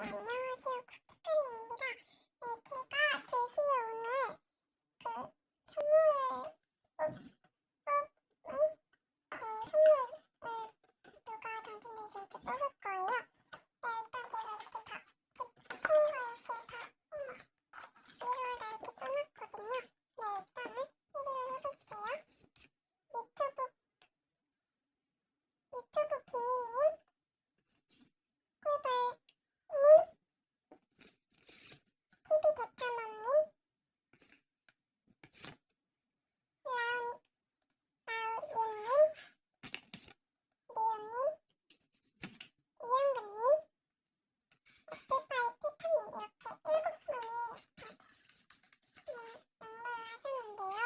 안녕하세요. 쿠키크림입니다. 제가 드디어 오늘 선물을 누가 당첨되실지 뽑을 거예요. 일단 제가 이렇게 다 통과해서 1월에 이렇게 써놨거든요. 일단은 소개를 해볼게요. 유튜브 비니님, 꿀벌님, TV 대탐험님, 라우님, 리오님, 이영근님, 애플파이 페파님 이렇게 7분이 응모를 하셨는데요.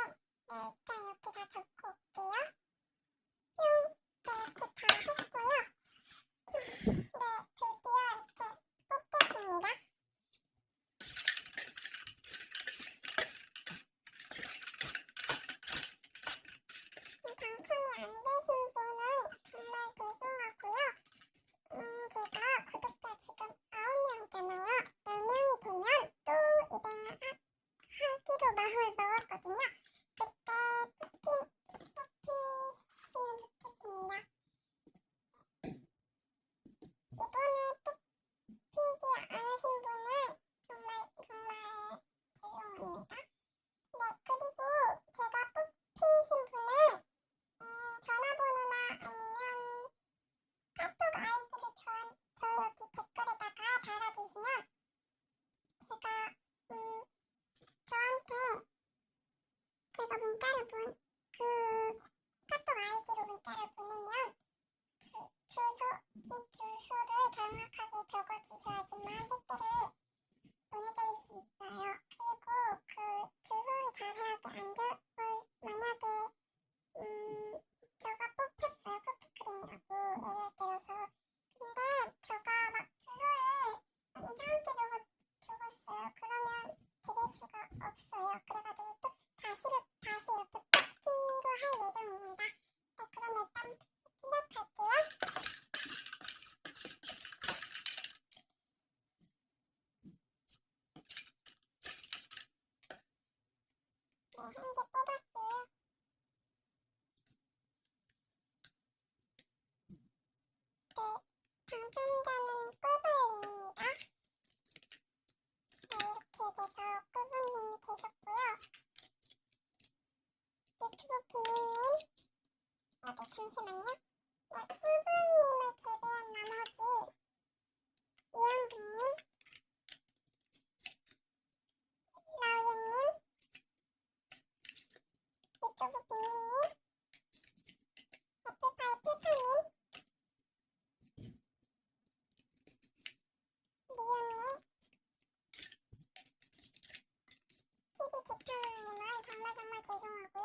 일단 이렇게 다 적고 올게요. 네, 이렇게 다 했고요. 네, 드디어 이렇게 뽑겠습니다. 당첨이 안 되신 분은 정말 죄송하고요. 제가 구독자 지금 9명이잖아요. 10명이 되면 또 입양을 하기로 마음을 먹었거든요. 그때 뽑히시면 좋겠습니다. 이번에 뽑히지 않으신 분은 정말 죄송합니다. 네, 그리고 제가 뽑히신 분은 전화번호나 아니면 카톡 아이디를 저 여기 댓글에다가 달아주시면 제가 저한테 제가 문자를 카톡 아이디로 문자를 보내면 집 주소를 정확하게 적어주셔야지만 택배를 보내드릴 수 있어요. 그리고 주소를 자세하게 만약에 저가 뽑혔어요. 쿠키크림이라고 예를 들어서. 근데 저가 막 주소를 이상하게 적었어요. 그러면 드릴 수가 없어요. 그래가지고 또 다시 이렇게 뽑기로 할 예정입니다. 네, 그럼 일단 시작할게요. 네, 한 개 뽑았고요. 네, 당첨자는 꿀벌님입니다. 네, 이렇게 돼서 꿀벌님이 되셨고요. 유튜브 비니님, 네, 잠시만요. 네, 꿀벌님을 제외한 나머지 이영근님, 라우님, 유튜브 비니님, 애플파이 페파님, 리오님, TV 대탐험님은 정말 죄송하고요.